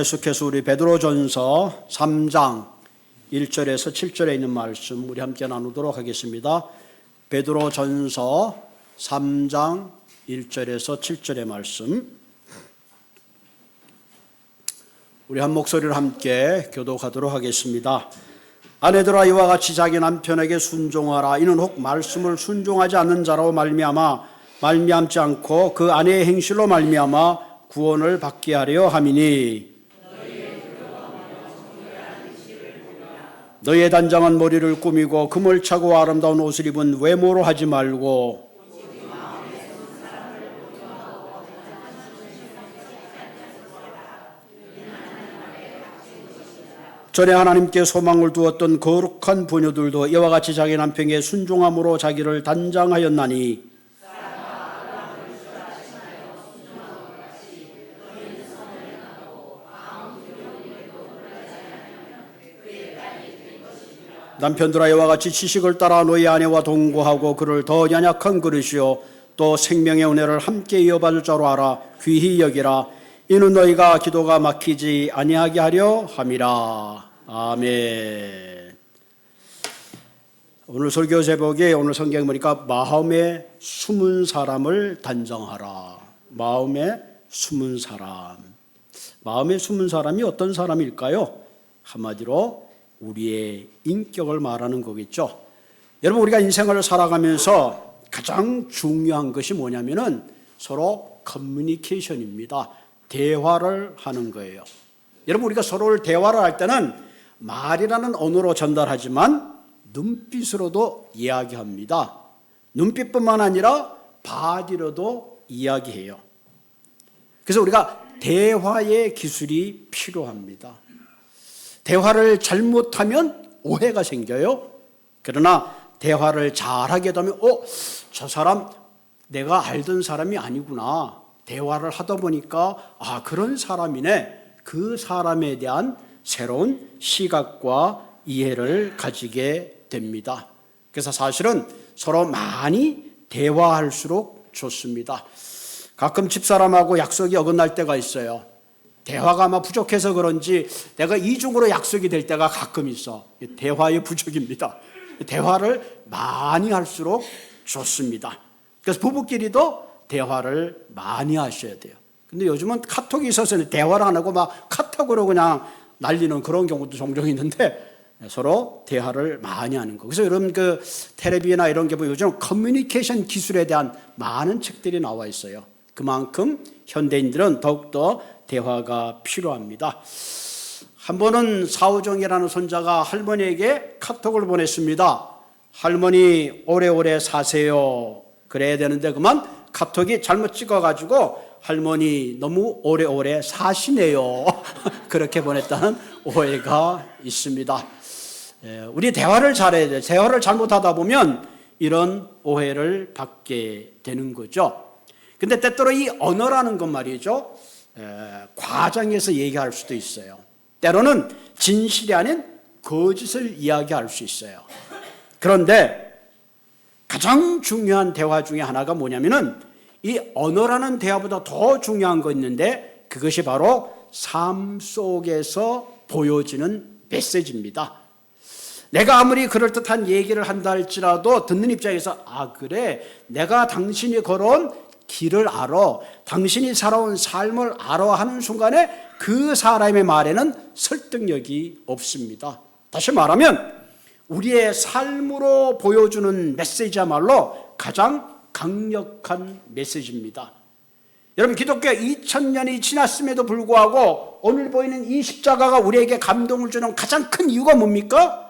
계속해서 우리 베드로전서 3장 1절에서 7절에 있는 말씀 우리 함께 나누도록 하겠습니다. 베드로전서 3장 1절에서 7절의 말씀 우리 한 목소리를 함께 교독하도록 하겠습니다. 아내들아 이와 같이 자기 남편에게 순종하라. 이는 혹 말씀을 순종하지 않는 자로 말미암지 않고 그 아내의 행실로 말미암아 구원을 받게 하려 함이니 너희의 단장은 머리를 꾸미고 금을 차고 아름다운 옷을 입은 외모로 하지 말고 전에 하나님께 소망을 두었던 거룩한 부녀들도 이와 같이 자기 남편에게 순종함으로 자기를 단장하였나니 남편들아 이와 같이 지식을 따라 너희 아내와 동거하고 그를 더 연약한 그릇이요 또 생명의 은혜를 함께 이어받을 자로 알아 귀히 여기라. 이는 너희가 기도가 막히지 아니하게 하려 함이라. 아멘. 오늘 설교 제목이 오늘 성경 보니까 마음에 숨은 사람을 단정하라. 마음에 숨은 사람. 마음에 숨은 사람이 어떤 사람일까요? 한마디로 우리의 인격을 말하는 거겠죠. 여러분 우리가 인생을 살아가면서 가장 중요한 것이 뭐냐면은 서로 커뮤니케이션입니다. 대화를 하는 거예요. 여러분 우리가 서로를 대화를 할 때는 말이라는 언어로 전달하지만 눈빛으로도 이야기합니다. 눈빛뿐만 아니라 바디로도 이야기해요. 그래서 우리가 대화의 기술이 필요합니다. 대화를 잘못하면 오해가 생겨요. 그러나 대화를 잘하게 되면 저 사람 내가 알던 사람이 아니구나. 대화를 하다 보니까 그런 사람이네. 그 사람에 대한 새로운 시각과 이해를 가지게 됩니다. 그래서 사실은 서로 많이 대화할수록 좋습니다. 가끔 집사람하고 약속이 어긋날 때가 있어요. 대화가 아마 부족해서 그런지 내가 이중으로 약속이 될 때가 가끔 있어. 대화의 부족입니다. 대화를 많이 할수록 좋습니다. 그래서 부부끼리도 대화를 많이 하셔야 돼요. 근데 요즘은 카톡이 있어서 대화를 안 하고 막 카톡으로 그냥 날리는 그런 경우도 종종 있는데 서로 대화를 많이 하는 거. 그래서 여러분 그 텔레비나 이런 게 보면 요즘 커뮤니케이션 기술에 대한 많은 책들이 나와 있어요. 그만큼 현대인들은 더욱더 대화가 필요합니다. 한 번은 사우정이라는 손자가 할머니에게 카톡을 보냈습니다. 할머니 오래오래 사세요. 그래야 되는데 그만 카톡이 잘못 찍어가지고 할머니 너무 오래오래 사시네요. 그렇게 보냈다는 오해가 있습니다. 우리 대화를 잘해야 돼요. 대화를 잘못하다 보면 이런 오해를 받게 되는 거죠. 근데 때때로 이 언어라는 것 말이죠. 과장해서 얘기할 수도 있어요. 때로는 진실이 아닌 거짓을 이야기할 수 있어요. 그런데 가장 중요한 대화 중에 하나가 뭐냐면은 이 언어라는 대화보다 더 중요한 거 있는데 그것이 바로 삶 속에서 보여지는 메시지입니다. 내가 아무리 그럴듯한 얘기를 한다 할지라도 듣는 입장에서 그래 내가 당신이 걸어온 길을 알아. 당신이 살아온 삶을 알아 하는 순간에 그 사람의 말에는 설득력이 없습니다. 다시 말하면 우리의 삶으로 보여주는 메시지야말로 가장 강력한 메시지입니다. 여러분 기독교 2000년이 지났음에도 불구하고 오늘 보이는 이 십자가가 우리에게 감동을 주는 가장 큰 이유가 뭡니까?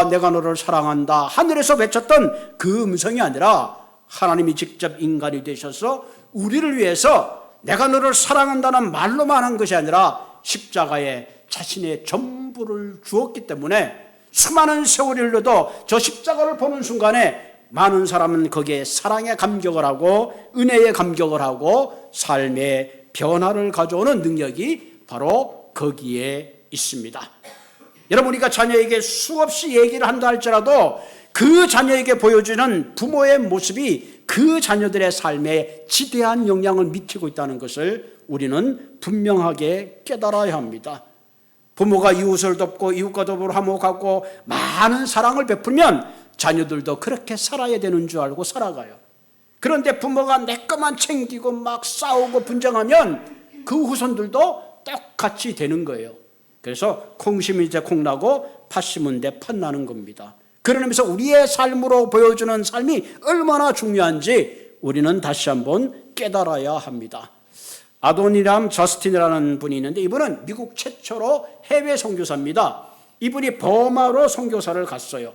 내가 너를 사랑한다. 하늘에서 외쳤던 그 음성이 아니라 하나님이 직접 인간이 되셔서 우리를 위해서 내가 너를 사랑한다는 말로만 한 것이 아니라 십자가에 자신의 전부를 주었기 때문에 수많은 세월이 흘러도 저 십자가를 보는 순간에 많은 사람은 거기에 사랑의 감격을 하고 은혜의 감격을 하고 삶의 변화를 가져오는 능력이 바로 거기에 있습니다. 여러분 우리가 자녀에게 수없이 얘기를 한다 할지라도 그 자녀에게 보여주는 부모의 모습이 그 자녀들의 삶에 지대한 영향을 미치고 있다는 것을 우리는 분명하게 깨달아야 합니다. 부모가 이웃을 돕고 이웃과 더불어 화목하고 많은 사랑을 베풀면 자녀들도 그렇게 살아야 되는 줄 알고 살아가요. 그런데 부모가 내 것만 챙기고 막 싸우고 분쟁하면 그 후손들도 똑같이 되는 거예요. 그래서 콩 심은 데 콩 나고 팥 심은 데 팥 나는 겁니다. 그러면서 우리의 삶으로 보여주는 삶이 얼마나 중요한지 우리는 다시 한번 깨달아야 합니다. 아도니람 저스틴이라는 분이 있는데 이분은 미국 최초로 해외 선교사입니다. 이분이 버마로 선교사를 갔어요.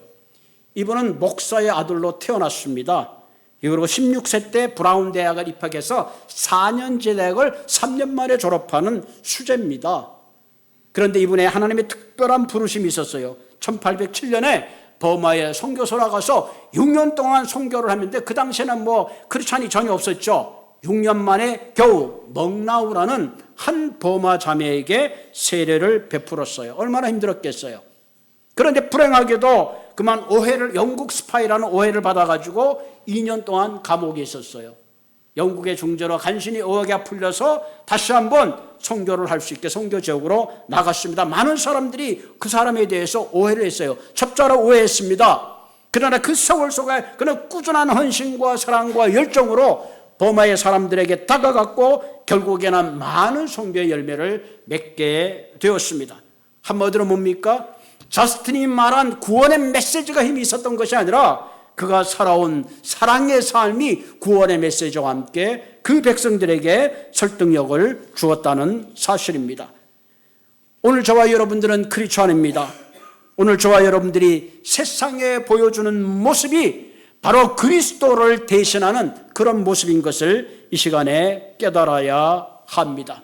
이분은 목사의 아들로 태어났습니다. 그리고 16세 때 브라운 대학을 입학해서 4년제 대학을 3년 만에 졸업하는 수재입니다. 그런데 이분의 하나님의 특별한 부르심이 있었어요. 1807년에 버마에 선교소로 가서 6년 동안 선교를 했는데 그 당시에는 크리스찬이 전혀 없었죠. 6년 만에 겨우 멍나우라는 한 버마 자매에게 세례를 베풀었어요. 얼마나 힘들었겠어요. 그런데 불행하게도 그만 영국 스파이라는 오해를 받아가지고 2년 동안 감옥에 있었어요. 영국의 중재로 간신히 의학이 풀려서 다시 한번 선교를 할 수 있게 선교 지역으로 나갔습니다. 많은 사람들이 그 사람에 대해서 오해를 했어요. 첩자로 오해했습니다. 그러나 그 세월 속에 그는 꾸준한 헌신과 사랑과 열정으로 버마의 사람들에게 다가갔고 결국에는 많은 선교의 열매를 맺게 되었습니다. 한마디로 뭡니까? 저스틴이 말한 구원의 메시지가 힘이 있었던 것이 아니라 그가 살아온 사랑의 삶이 구원의 메시지와 함께 그 백성들에게 설득력을 주었다는 사실입니다. 오늘 저와 여러분들은 크리스찬입니다. 오늘 저와 여러분들이 세상에 보여주는 모습이 바로 그리스도를 대신하는 그런 모습인 것을 이 시간에 깨달아야 합니다.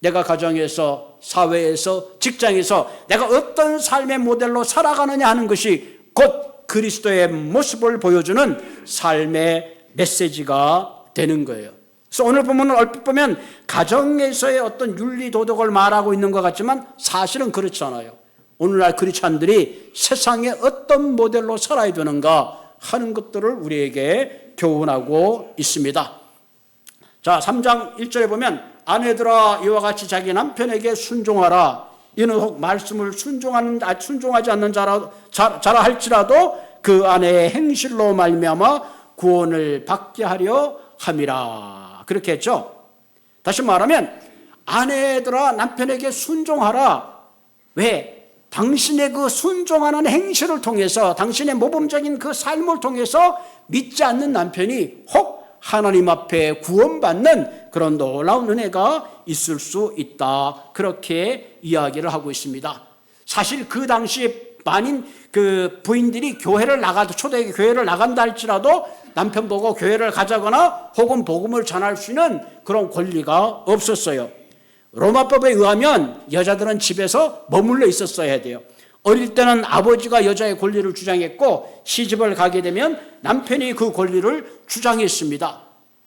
내가 가정에서, 사회에서, 직장에서 내가 어떤 삶의 모델로 살아가느냐 하는 것이 곧 그리스도의 모습을 보여주는 삶의 메시지가 되는 거예요. 그래서 오늘 보면 얼핏 보면 가정에서의 어떤 윤리 도덕을 말하고 있는 것 같지만 사실은 그렇지 않아요. 오늘날 크리스찬들이 세상에 어떤 모델로 살아야 되는가 하는 것들을 우리에게 교훈하고 있습니다. 자, 3장 1절에 보면 아내들아 이와 같이 자기 남편에게 순종하라. 이는 혹 말씀을 순종하지 않는 자라 할지라도 그 아내의 행실로 말미암아 구원을 받게 하려 함이라. 그렇게 했죠. 다시 말하면 아내들아 남편에게 순종하라. 왜? 당신의 그 순종하는 행실을 통해서 당신의 모범적인 그 삶을 통해서 믿지 않는 남편이 혹 하나님 앞에 구원받는 그런 놀라운 은혜가 있을 수 있다. 그렇게 이야기를 하고 있습니다. 사실 그 당시 만인 그 부인들이 초대교회 교회를 나간다 할지라도 남편 보고 교회를 가자거나 혹은 복음을 전할 수 있는 그런 권리가 없었어요. 로마법에 의하면 여자들은 집에서 머물러 있었어야 돼요. 어릴 때는 아버지가 여자의 권리를 주장했고 시집을 가게 되면 남편이 그 권리를 주장했습니다.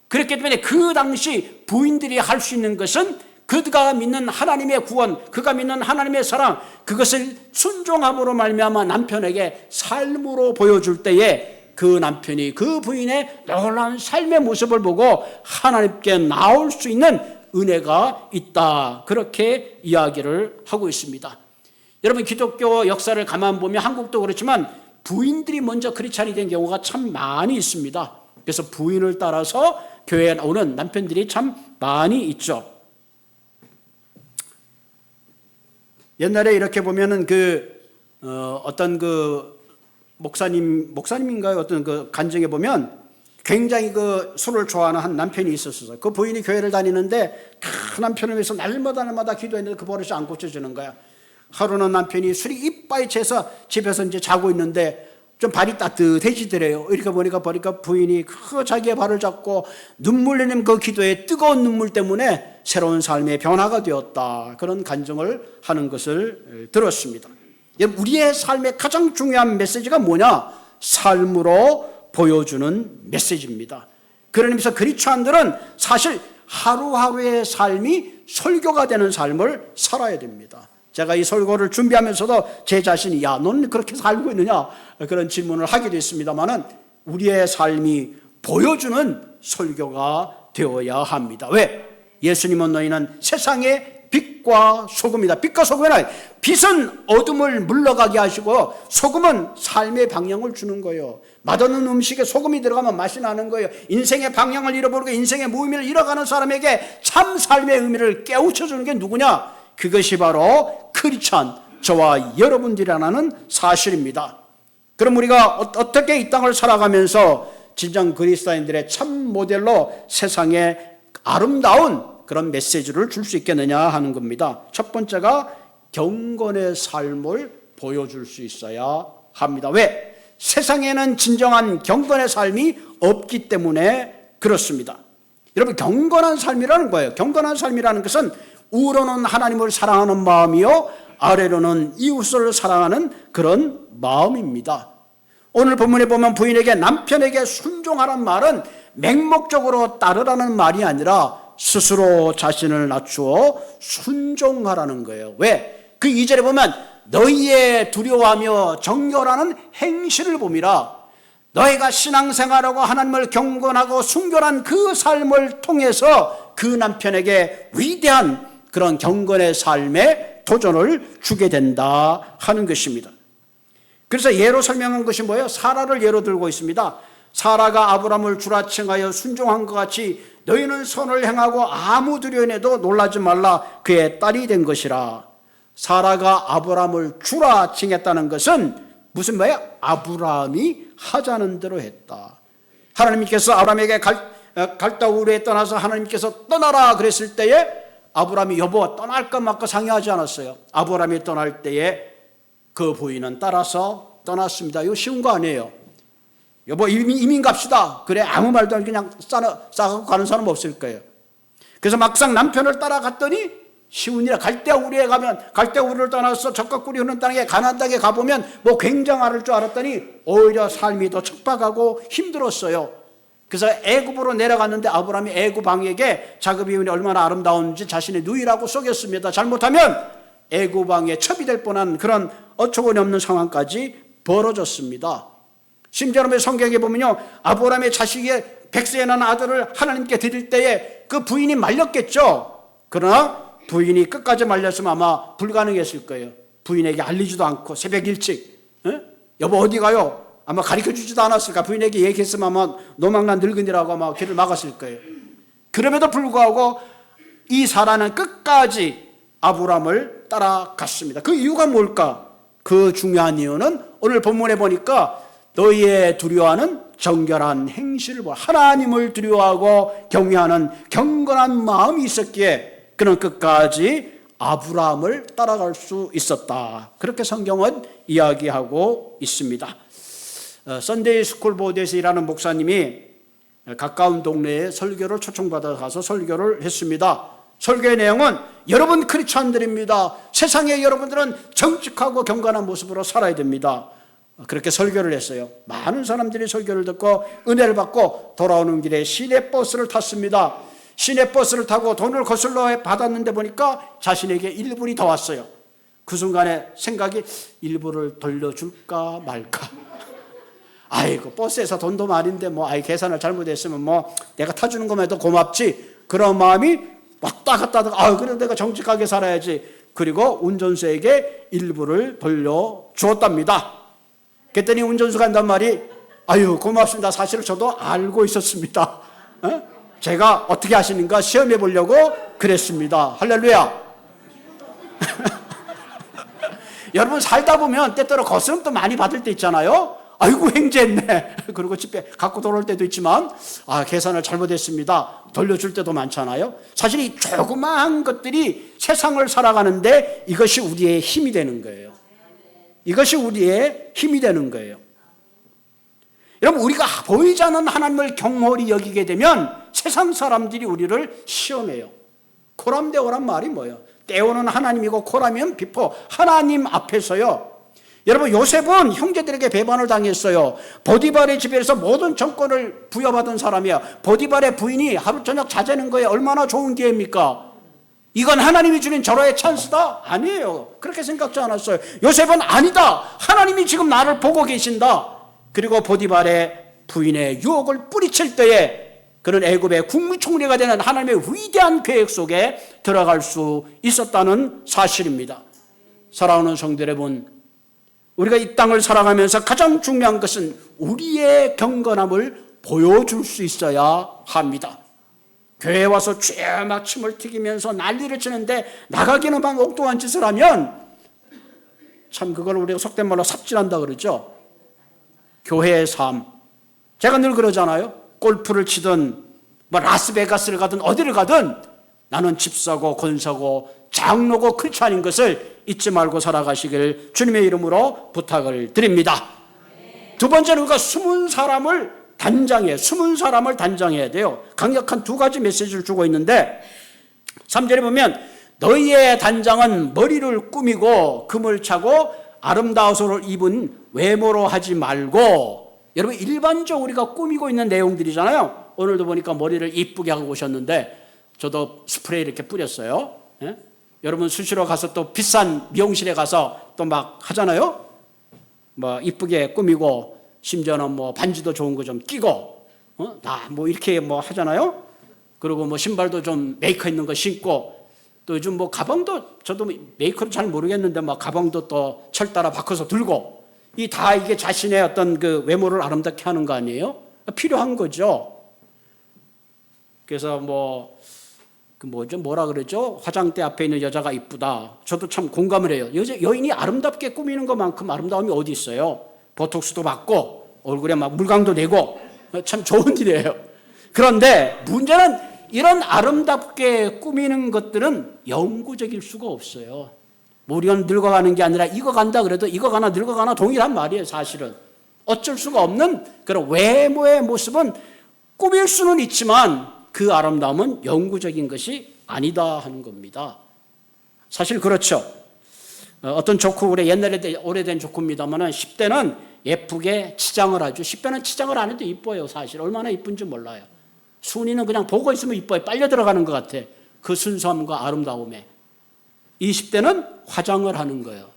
그렇기 때문에 그 당시 부인들이 할 수 있는 것은 그가 믿는 하나님의 구원, 그가 믿는 하나님의 사랑, 그것을 순종함으로 말미암아 남편에게 삶으로 보여줄 때에 그 남편이 그 부인의 놀라운 삶의 모습을 보고 하나님께 나올 수 있는 은혜가 있다. 그렇게 이야기를 하고 있습니다. 여러분 기독교 역사를 가만 보면 한국도 그렇지만 부인들이 먼저 크리스찬이 된 경우가 참 많이 있습니다. 그래서 부인을 따라서 교회에 오는 남편들이 참 많이 있죠. 옛날에 이렇게 보면은 어떤 목사님인가요? 어떤 그 간증에 보면 굉장히 그 술을 좋아하는 한 남편이 있었어요. 그 부인이 교회를 다니는데 그 남편을 위해서 날마다 기도했는데 그 버릇이 안 고쳐지는 거야. 하루는 남편이 술이 이빠이 채서 집에서 이제 자고 있는데 좀 발이 따뜻해지더래요. 이렇게 보니까 부인이 그 자기의 발을 잡고 눈물 흘리는 그 기도에 뜨거운 눈물 때문에 새로운 삶의 변화가 되었다. 그런 간증을 하는 것을 들었습니다. 우리의 삶의 가장 중요한 메시지가 뭐냐? 삶으로 보여주는 메시지입니다. 그런 의미에서 크리스찬들은 사실 하루하루의 삶이 설교가 되는 삶을 살아야 됩니다. 제가 이 설교를 준비하면서도 제 자신이 너는 그렇게 살고 있느냐 그런 질문을 하기도 했습니다만은 우리의 삶이 보여주는 설교가 되어야 합니다. 왜? 예수님은 너희는 세상의 빛과 소금이다. 빛과 소금이란 빛은 어둠을 물러가게 하시고 소금은 삶의 방향을 주는 거예요. 맛없는 음식에 소금이 들어가면 맛이 나는 거예요. 인생의 방향을 잃어버리고 인생의 무의미를 잃어가는 사람에게 참 삶의 의미를 깨우쳐주는 게 누구냐? 그것이 바로 크리스찬, 저와 여러분들이라는 사실입니다. 그럼 우리가 어떻게 이 땅을 살아가면서 진정 그리스도인들의 참 모델로 세상에 아름다운 그런 메시지를 줄 수 있겠느냐 하는 겁니다. 첫 번째가 경건의 삶을 보여줄 수 있어야 합니다. 왜? 세상에는 진정한 경건의 삶이 없기 때문에 그렇습니다. 여러분, 경건한 삶이라는 거예요. 경건한 삶이라는 것은 우로는 하나님을 사랑하는 마음이요 아래로는 이웃을 사랑하는 그런 마음입니다. 오늘 본문에 보면 부인에게 남편에게 순종하라는 말은 맹목적으로 따르라는 말이 아니라 스스로 자신을 낮추어 순종하라는 거예요. 왜? 그 2절에 보면 너희의 두려워하며 정결하는 행실을 봄이라. 너희가 신앙생활하고 하나님을 경건하고 순결한 그 삶을 통해서 그 남편에게 위대한 그런 경건의 삶의 도전을 주게 된다 하는 것입니다. 그래서 예로 설명한 것이 뭐예요? 사라를 예로 들고 있습니다. 사라가 아브라함을 주라 칭하여 순종한 것 같이 너희는 선을 행하고 아무 두려움에도 놀라지 말라. 그의 딸이 된 것이라. 사라가 아브라함을 주라 칭했다는 것은 무슨 말이야? 아브라함이 하자는 대로 했다. 하나님께서 아브라함에게 갈다 우르에 떠나서 하나님께서 떠나라 그랬을 때에 아브라함이 여보 떠날까 말까 상의하지 않았어요. 아브라함이 떠날 때에 그 부인은 따라서 떠났습니다. 이거 쉬운 거 아니에요. 여보 이민 갑시다. 그래 아무 말도 안 그냥 싸갖고 가는 사람 없을 거예요. 그래서 막상 남편을 따라갔더니 쉬운 일이야. 갈대 우리에 가면 갈대 우리를 떠나서 적과 꿀이 흐르는 땅에 가나안 땅에 가보면 뭐 굉장할 줄 알았더니 오히려 삶이 더 척박하고 힘들었어요. 그래서 애굽으로 내려갔는데 아브라함이 애굽 왕에게 자기 이혼이 얼마나 아름다운지 자신의 누이라고 속였습니다. 잘못하면 애굽 왕의 첩이 될 뻔한 그런 어처구니 없는 상황까지 벌어졌습니다. 심지어 성경에 보면요, 아브라함의 자식의 백세에 난 아들을 하나님께 드릴 때에 그 부인이 말렸겠죠. 그러나 부인이 끝까지 말렸으면 아마 불가능했을 거예요. 부인에게 알리지도 않고 새벽 일찍 여보 어디 가요? 아마 가르쳐주지도 않았을까. 부인에게 얘기했으면 아마 노망난 늙은이라고 아마 길을 막았을 거예요. 그럼에도 불구하고 이 사라는 끝까지 아브라함을 따라갔습니다. 그 이유가 뭘까? 그 중요한 이유는 오늘 본문에 보니까 너희의 두려워하는 정결한 행실을 보아 하나님을 두려워하고 경외하는 경건한 마음이 있었기에 그는 끝까지 아브라함을 따라갈 수 있었다. 그렇게 성경은 이야기하고 있습니다. 선데이 스쿨 보드에서 일하는 목사님이 가까운 동네에 설교를 초청받아 가서 설교를 했습니다. 설교의 내용은 여러분 크리스찬들입니다. 세상에 여러분들은 정직하고 경건한 모습으로 살아야 됩니다. 그렇게 설교를 했어요. 많은 사람들이 설교를 듣고 은혜를 받고 돌아오는 길에 시내버스를 탔습니다. 시내버스를 타고 돈을 거슬러 받았는데 보니까 자신에게 1불이 더 왔어요. 그 순간에 생각이 1불을 돌려줄까 말까. 아이고 버스에서 돈도 많은데 계산을 잘못했으면 내가 타주는 것만 해도 고맙지. 그런 마음이 왔다 갔다 하다가 그래 내가 정직하게 살아야지. 그리고 운전수에게 1불을 돌려주었답니다. 그랬더니 운전수가 한단 말이 고맙습니다. 사실 저도 알고 있었습니다. 제가 어떻게 하시는가 시험해 보려고 그랬습니다. 할렐루야. 여러분 살다 보면 때때로 거스름도 많이 받을 때 있잖아요. 아이고 횡재했네. 그리고 집에 갖고 돌아올 때도 있지만 계산을 잘못했습니다. 돌려줄 때도 많잖아요. 사실 이 조그마한 것들이 세상을 살아가는데 이것이 우리의 힘이 되는 거예요. 이것이 우리의 힘이 되는 거예요. 여러분 우리가 보이지 않는 하나님을 경홀히 여기게 되면 세상 사람들이 우리를 시험해요. 코람데오란 말이 뭐예요? 데오는 하나님이고 코라면 비포. 하나님 앞에서요. 여러분 요셉은 형제들에게 배반을 당했어요. 보디발의 집에서 모든 정권을 부여받은 사람이야. 보디발의 부인이 하루 저녁 자재는 거에 얼마나 좋은 기회입니까? 이건 하나님이 주는 절호의 찬스다? 아니에요. 그렇게 생각지 않았어요. 요셉은 아니다. 하나님이 지금 나를 보고 계신다. 그리고 보디발의 부인의 유혹을 뿌리칠 때에 그런 애굽의 국무총리가 되는 하나님의 위대한 계획 속에 들어갈 수 있었다는 사실입니다. 사랑하는 성도 여러분, 우리가 이 땅을 살아가면서 가장 중요한 것은 우리의 경건함을 보여줄 수 있어야 합니다. 교회에 와서 죄 막 침을 튀기면서 난리를 치는데 나가기는 막 엉뚱한 짓을 하면 참 그걸 우리가 속된 말로 삽질한다 그러죠. 교회의 삶. 제가 늘 그러잖아요. 골프를 치든 뭐 라스베가스를 가든 어디를 가든 나는 집사고 권사고 장로고 크리스찬인 것을 잊지 말고 살아가시길 주님의 이름으로 부탁을 드립니다. 두 번째는 우리가 숨은 사람을 단장해야 돼요. 강력한 두 가지 메시지를 주고 있는데 3절에 보면 너희의 단장은 머리를 꾸미고 금을 차고 아름다워서를 입은 외모로 하지 말고, 여러분 일반적으로 우리가 꾸미고 있는 내용들이잖아요. 오늘도 보니까 머리를 이쁘게 하고 오셨는데 저도 스프레이 이렇게 뿌렸어요. 예? 여러분 수시로 가서 또 비싼 미용실에 가서 또 막 하잖아요. 뭐 이쁘게 꾸미고 심지어는 뭐 반지도 좋은 거 좀 끼고 다 뭐 이렇게 뭐 하잖아요. 그리고 뭐 신발도 좀 메이커 있는 거 신고, 또 요즘 뭐 가방도 저도 메이커는 잘 모르겠는데 막 가방도 또 철 따라 바꿔서 들고, 이게 자신의 어떤 그 외모를 아름답게 하는 거 아니에요? 필요한 거죠. 그래서 뭐라 그러죠? 화장대 앞에 있는 여자가 이쁘다. 저도 참 공감을 해요. 여인이 아름답게 꾸미는 것만큼 아름다움이 어디 있어요? 보톡스도 받고 얼굴에 막 물광도 내고 참 좋은 일이에요. 그런데 문제는 이런 아름답게 꾸미는 것들은 영구적일 수가 없어요. 우리가 늙어가는 게 아니라 익어간다 그래도 익어가나 늙어가나 동일한 말이에요. 사실은 어쩔 수가 없는 그런 외모의 모습은 꾸밀 수는 있지만 그 아름다움은 영구적인 것이 아니다 하는 겁니다. 사실 그렇죠. 어떤 조크, 그래 옛날에 오래된 조크입니다만 10대는 예쁘게 치장을 하죠. 10대는 치장을 안 해도 이뻐요. 사실 얼마나 이쁜지 몰라요. 순이는 그냥 보고 있으면 이뻐요. 빨려 들어가는 것 같아. 그 순수함과 아름다움에. 20대는 화장을 하는 거예요.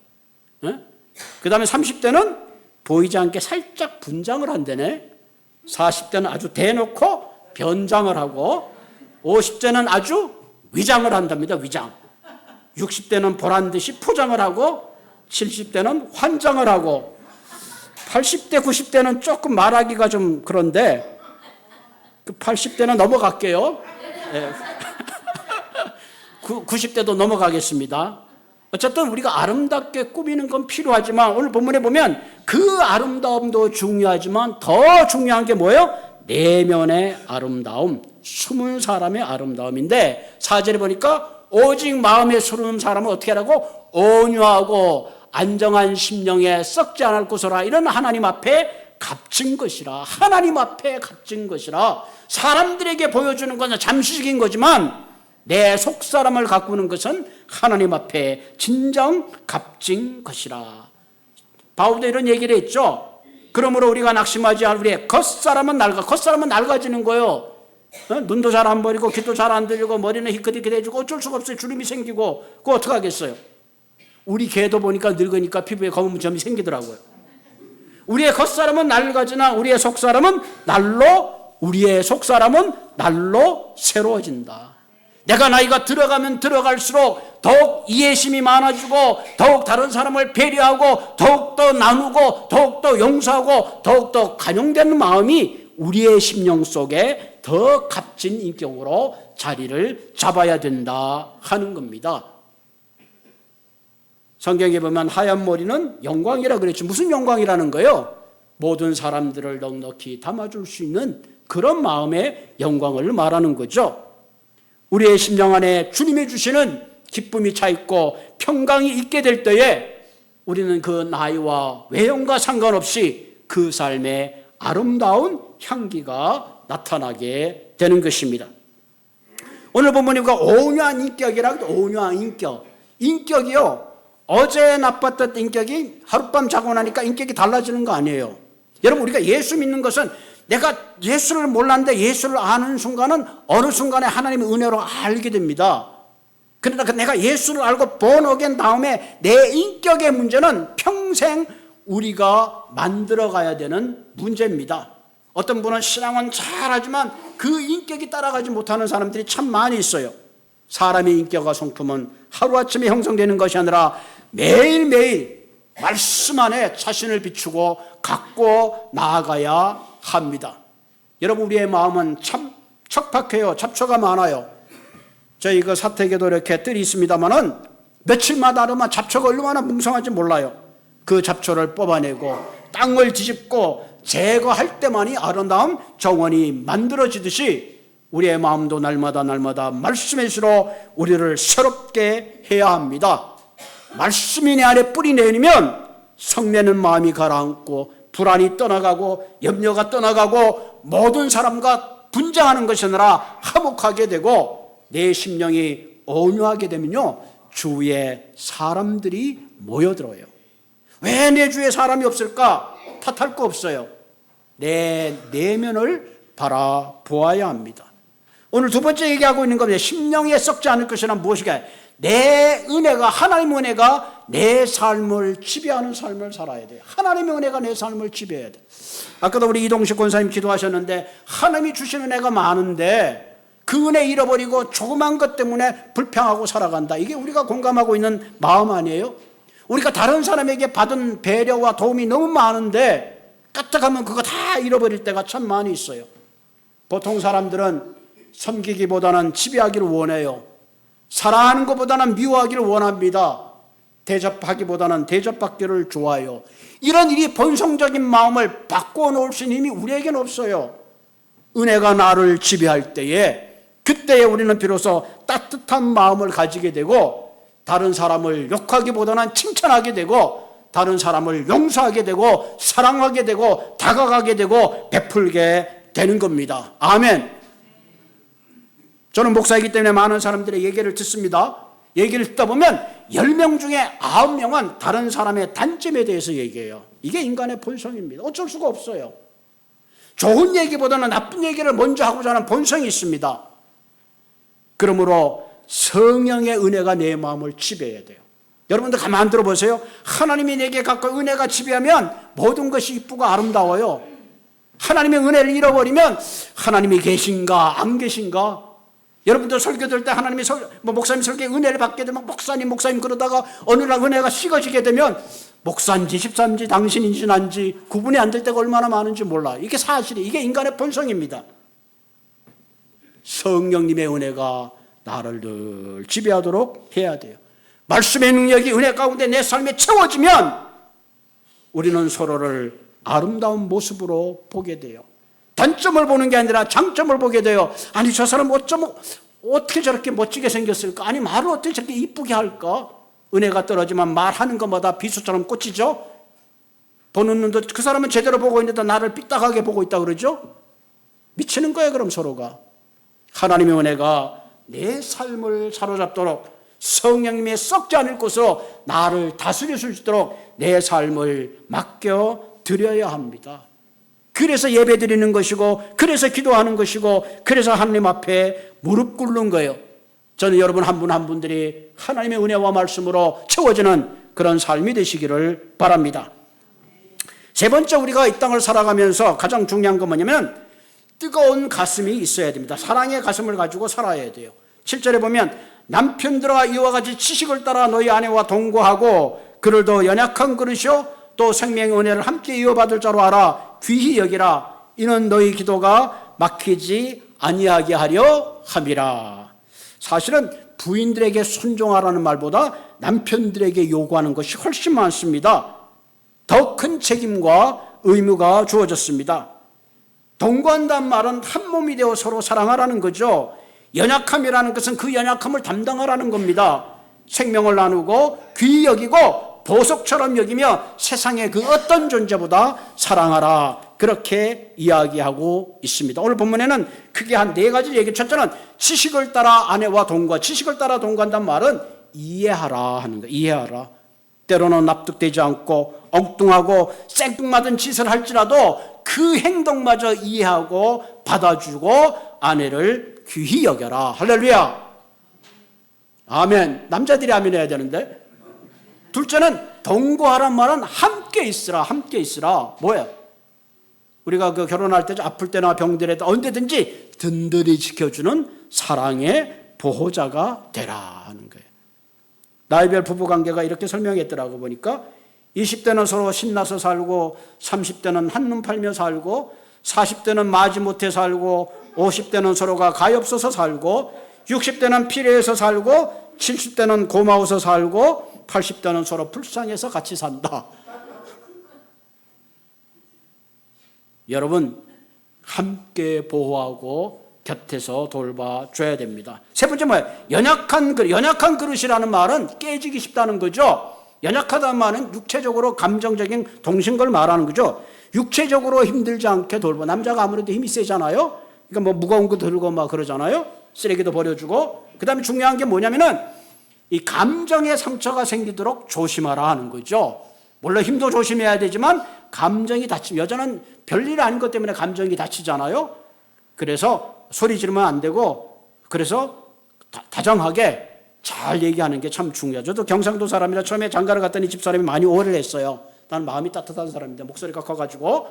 그 다음에 30대는 보이지 않게 살짝 분장을 한다네. 40대는 아주 대놓고 변장을 하고, 50대는 아주 위장을 한답니다. 위장. 60대는 보란듯이 포장을 하고, 70대는 환장을 하고, 80대, 90대는 조금 말하기가 좀 그런데 80대는 넘어갈게요. 네. 90대도 넘어가겠습니다. 어쨌든 우리가 아름답게 꾸미는 건 필요하지만 오늘 본문에 보면 그 아름다움도 중요하지만 더 중요한 게 뭐예요? 내면의 아름다움, 숨은 사람의 아름다움인데 4절에 보니까 오직 마음에 숨은 사람은 어떻게 하라고? 온유하고 안정한 심령에 썩지 않을 것이라. 이런 하나님 앞에 값진 것이라. 하나님 앞에 값진 것이라. 사람들에게 보여주는 것은 잠시적인 거지만 내 속사람을 가꾸는 것은 하나님 앞에 진정 값진 것이라. 바울도 이런 얘기를 했죠. 그러므로 우리가 낙심하지 않을 우리의 겉사람은 낡아지는 거예요. 눈도 잘 안 보이고 귀도 잘 안 들리고 머리는 희끗희끗해지고 어쩔 수가 없어요. 주름이 생기고 그거 어떡하겠어요. 우리 개도 보니까 늙으니까 피부에 검은 점이 생기더라고요. 우리의 겉사람은 낡아지나 우리의 속사람은 날로 새로워진다. 내가 나이가 들어가면 들어갈수록 더욱 이해심이 많아지고 더욱 다른 사람을 배려하고 더욱더 나누고 더욱더 용서하고 더욱더 간용되는 마음이 우리의 심령 속에 더 값진 인격으로 자리를 잡아야 된다 하는 겁니다. 성경에 보면 하얀 머리는 영광이라 그랬죠. 무슨 영광이라는 거예요? 모든 사람들을 넉넉히 담아줄 수 있는 그런 마음의 영광을 말하는 거죠. 우리의 심령 안에 주님이 주시는 기쁨이 차 있고 평강이 있게 될 때에 우리는 그 나이와 외형과 상관없이 그 삶에 아름다운 향기가 나타나게 되는 것입니다. 오늘 본문에 우리가 온유한 인격이라고 해요. 온유한 인격. 인격이요. 어제 나빴던 인격이 하룻밤 자고 나니까 인격이 달라지는 거 아니에요. 여러분 우리가 예수 믿는 것은 내가 예수를 몰랐는데 예수를 아는 순간은 어느 순간에 하나님의 은혜로 알게 됩니다. 그러나 내가 예수를 알고 born again 다음에 내 인격의 문제는 평생 우리가 만들어가야 되는 문제입니다. 어떤 분은 신앙은 잘하지만 그 인격이 따라가지 못하는 사람들이 참 많이 있어요. 사람의 인격과 성품은 하루아침에 형성되는 것이 아니라 매일매일 말씀 안에 자신을 비추고 갖고 나아가야 합니다. 여러분, 우리의 마음은 참 척박해요. 잡초가 많아요. 저희 그 사택에도 이렇게 뜰이 있습니다만은 며칠마다 하루만 잡초가 얼마나 뭉성한지 몰라요. 그 잡초를 뽑아내고 땅을 뒤집고 제거할 때만이 아름다운 정원이 만들어지듯이 우리의 마음도 날마다 말씀의 수로 우리를 새롭게 해야 합니다. 말씀이 내 안에 뿌리 내리면 성내는 마음이 가라앉고 불안이 떠나가고 염려가 떠나가고 모든 사람과 분장하는 것이 아니라 화목하게 되고 내 심령이 온유하게 되면요, 주위에 사람들이 모여들어요. 왜 내 주위에 사람이 없을까? 탓할 거 없어요. 내 내면을 바라보아야 합니다. 오늘 두 번째 얘기하고 있는 겁니다. 심령에 썩지 않을 것이란 무엇이냐? 내 은혜가, 하나님의 은혜가 내 삶을 지배하는 삶을 살아야 돼요. 하나님의 은혜가 내 삶을 지배해야 돼요. 아까도 우리 이동식 권사님 기도하셨는데 하나님이 주신 은혜가 많은데 그 은혜 잃어버리고 조그만 것 때문에 불평하고 살아간다. 이게 우리가 공감하고 있는 마음 아니에요? 우리가 다른 사람에게 받은 배려와 도움이 너무 많은데 까딱하면 그거 다 잃어버릴 때가 참 많이 있어요. 보통 사람들은 섬기기보다는 지배하기를 원해요. 사랑하는 것보다는 미워하기를 원합니다. 대접하기보다는 대접받기를 좋아해요. 이런 일이 본성적인 마음을 바꿔놓을 수 있는 힘이 우리에게는 없어요. 은혜가 나를 지배할 때에 그때에 우리는 비로소 따뜻한 마음을 가지게 되고 다른 사람을 욕하기보다는 칭찬하게 되고 다른 사람을 용서하게 되고 사랑하게 되고 다가가게 되고 베풀게 되는 겁니다. 아멘. 저는 목사이기 때문에 많은 사람들의 얘기를 듣습니다. 얘기를 듣다 보면 10명 중에 9명은 다른 사람의 단점에 대해서 얘기해요. 이게 인간의 본성입니다. 어쩔 수가 없어요. 좋은 얘기보다는 나쁜 얘기를 먼저 하고자 하는 본성이 있습니다. 그러므로 성령의 은혜가 내 마음을 지배해야 돼요. 여러분들 가만 들어보세요. 하나님이 내게 갖고 은혜가 지배하면 모든 것이 이쁘고 아름다워요. 하나님의 은혜를 잃어버리면 하나님이 계신가 안 계신가? 여러분들 설교 들 때 하나님이 목사님 설교에 은혜를 받게 되면 목사님 그러다가 어느 날 은혜가 식어지게 되면 목사인지 집사인지 당신인지 난지 구분이 안 될 때가 얼마나 많은지 몰라. 이게 사실이, 이게 인간의 본성입니다. 성령님의 은혜가 나를 늘 지배하도록 해야 돼요. 말씀의 능력이 은혜 가운데 내 삶에 채워지면 우리는 서로를 아름다운 모습으로 보게 돼요. 단점을 보는 게 아니라 장점을 보게 돼요. 아니, 저 사람 어떻게 저렇게 멋지게 생겼을까? 아니, 말을 어떻게 저렇게 이쁘게 할까? 은혜가 떨어지면 말하는 것마다 비수처럼 꽂히죠? 보는 눈도 그 사람은 제대로 보고 있는데 나를 삐딱하게 보고 있다 그러죠? 미치는 거예요, 그럼 서로가. 하나님의 은혜가 내 삶을 사로잡도록 성령님의 썩지 않을 곳으로 나를 다스릴 수 있도록 내 삶을 맡겨드려야 합니다. 그래서 예배 드리는 것이고 그래서 기도하는 것이고 그래서 하나님 앞에 무릎 꿇는 거예요. 저는 여러분 한 분 한 분들이 하나님의 은혜와 말씀으로 채워지는 그런 삶이 되시기를 바랍니다. 세 번째, 우리가 이 땅을 살아가면서 가장 중요한 건 뭐냐면 뜨거운 가슴이 있어야 됩니다. 사랑의 가슴을 가지고 살아야 돼요. 7절에 보면 남편들아 이와 같이 지식을 따라 너희 아내와 동거하고 그를 더 연약한 그릇이요 또 생명의 은혜를 함께 이어받을 자로 알아 귀히 여기라. 이는 너희 기도가 막히지 아니하게 하려 함이라. 사실은 부인들에게 순종하라는 말보다 남편들에게 요구하는 것이 훨씬 많습니다. 더 큰 책임과 의무가 주어졌습니다. 동거한다는 말은 한 몸이 되어 서로 사랑하라는 거죠. 연약함이라는 것은 그 연약함을 담당하라는 겁니다. 생명을 나누고 귀히 여기고 보석처럼 여기며 세상의 그 어떤 존재보다 사랑하라, 그렇게 이야기하고 있습니다. 오늘 본문에는 크게 한 4가지 얘기. 첫째는 지식을 따라 아내와 동거. 지식을 따라 동거한다는 말은 이해하라 하는 거예요. 이해하라. 때로는 납득되지 않고 엉뚱하고 생뚱맞은 짓을 할지라도 그 행동마저 이해하고 받아주고 아내를 귀히 여겨라. 할렐루야. 아멘. 남자들이 아멘 해야 되는데. 둘째는 동거하란 말은 함께 있으라. 함께 있으라. 뭐야? 우리가 그 결혼할 때 아플 때나 병들에도 언제든지 든든히 지켜주는 사랑의 보호자가 되라 하는 거예요. 나이별 부부관계가 이렇게 설명했더라고 보니까 20대는 서로 신나서 살고 30대는 한눈 팔며 살고 40대는 마지못해 살고 50대는 서로가 가엾어서 살고 60대는 필요해서 살고 70대는 고마워서 살고 80대는 서로 불쌍해서 같이 산다. 여러분 함께 보호하고 곁에서 돌봐줘야 됩니다. 세 번째 뭐예요? 연약한 그릇이라는 말은 깨지기 쉽다는 거죠. 연약하다는 말은 육체적으로 감정적인 동심걸 말하는 거죠. 육체적으로 힘들지 않게 돌봐. 남자가 아무래도 힘이 세잖아요. 그러니까 뭐 무거운 거 들고 막 그러잖아요. 쓰레기도 버려주고. 그 다음에 중요한 게 뭐냐면은 이 감정의 상처가 생기도록 조심하라 하는 거죠. 물론 힘도 조심해야 되지만 감정이 다치면, 여자는 별일 아닌 것 때문에 감정이 다치잖아요. 그래서 소리 지르면 안 되고, 그래서 다정하게 잘 얘기하는 게 참 중요하죠. 저도 경상도 사람이라 처음에 장가를 갔더니 집사람이 많이 오해를 했어요. 나는 마음이 따뜻한 사람인데 목소리가 커가지고.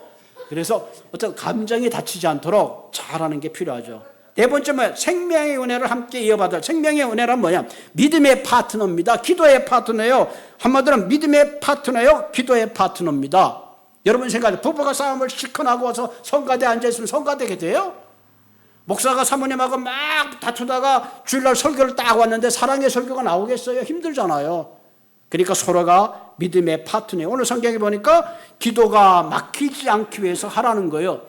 그래서 어떤 감정이 다치지 않도록 잘하는 게 필요하죠. 네 번째 뭐예요? 생명의 은혜를 함께 이어받을. 생명의 은혜란 뭐냐? 믿음의 파트너입니다. 기도의 파트너예요. 한마디로 믿음의 파트너예요. 기도의 파트너입니다. 여러분 생각해, 부부가 싸움을 실컷 하고 와서 성가대에 앉아있으면 성가대게 돼요? 목사가 사모님하고 막 다투다가 주일날 설교를 딱 왔는데 사랑의 설교가 나오겠어요? 힘들잖아요. 그러니까 서로가 믿음의 파트너예요. 오늘 성경에 보니까 기도가 막히지 않기 위해서 하라는 거예요.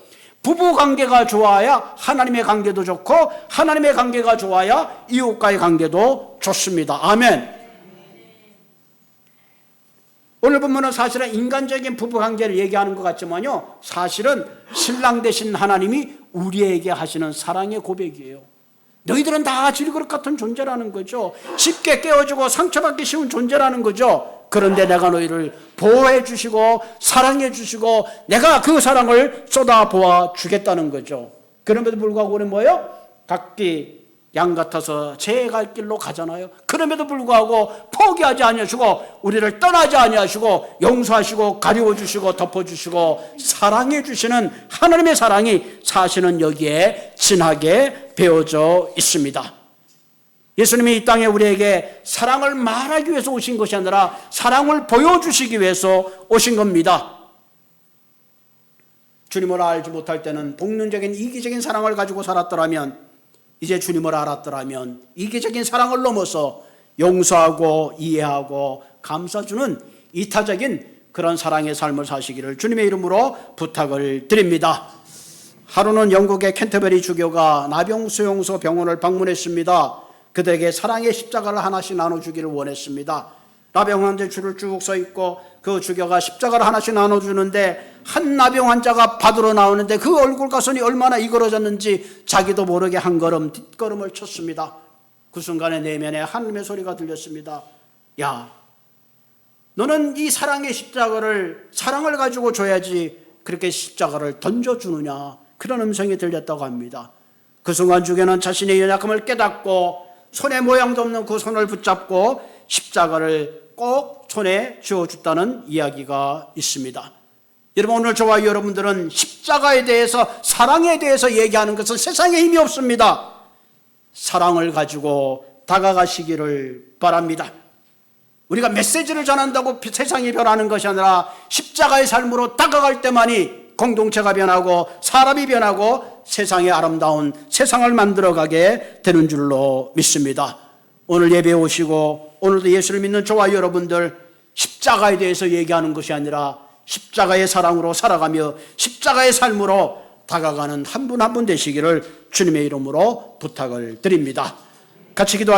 부부 관계가 좋아야 하나님의 관계도 좋고, 하나님의 관계가 좋아야 이웃과의 관계도 좋습니다. 아멘. 오늘 본문은 사실은 인간적인 부부 관계를 얘기하는 것 같지만요, 사실은 신랑 되신 하나님이 우리에게 하시는 사랑의 고백이에요. 너희들은 다 질그릇 같은 존재라는 거죠. 쉽게 깨어지고 상처받기 쉬운 존재라는 거죠. 그런데 내가 너희를 보호해 주시고 사랑해 주시고 내가 그 사랑을 쏟아부어 주겠다는 거죠. 그럼에도 불구하고 우리는 뭐예요? 각기 양 같아서 제 갈 길로 가잖아요. 그럼에도 불구하고 포기하지 아니하시고 우리를 떠나지 아니하시고 용서하시고 가리워주시고 덮어주시고 사랑해 주시는 하나님의 사랑이 사실은 여기에 진하게 배어져 있습니다. 예수님이 이 땅에 우리에게 사랑을 말하기 위해서 오신 것이 아니라 사랑을 보여주시기 위해서 오신 겁니다. 주님을 알지 못할 때는 복륜적인 이기적인 사랑을 가지고 살았더라면, 이제 주님을 알았더라면 이기적인 사랑을 넘어서 용서하고 이해하고 감싸주는 이타적인 그런 사랑의 삶을 사시기를 주님의 이름으로 부탁을 드립니다. 하루는 영국의 캔터베리 주교가 나병수용소 병원을 방문했습니다. 그들에게 사랑의 십자가를 하나씩 나눠주기를 원했습니다. 나병 환자 줄을 쭉 서 있고 그 주교가 십자가를 하나씩 나눠주는데 한 나병 환자가 받으러 나오는데 그 얼굴 가선이 얼마나 이그러졌는지 자기도 모르게 한 걸음 뒷걸음을 쳤습니다. 그 순간에 내면에 하나님의 소리가 들렸습니다. 야, 너는 이 사랑의 십자가를 사랑을 가지고 줘야지 그렇게 십자가를 던져주느냐, 그런 음성이 들렸다고 합니다. 그 순간 주교는 자신의 연약함을 깨닫고 손에 모양도 없는 그 손을 붙잡고 십자가를 꼭 손에 쥐어줬다는 이야기가 있습니다. 여러분, 오늘 저와 여러분들은 십자가에 대해서, 사랑에 대해서 얘기하는 것은 세상에 힘이 없습니다. 사랑을 가지고 다가가시기를 바랍니다. 우리가 메시지를 전한다고 세상이 변하는 것이 아니라 십자가의 삶으로 다가갈 때만이 공동체가 변하고 사람이 변하고 세상의 아름다운 세상을 만들어가게 되는 줄로 믿습니다. 오늘 예배에 오시고 오늘도 예수를 믿는 저와 여러분들, 십자가에 대해서 얘기하는 것이 아니라 십자가의 사랑으로 살아가며 십자가의 삶으로 다가가는 한 분 한 분 되시기를 주님의 이름으로 부탁을 드립니다. 같이 기도하겠습니다.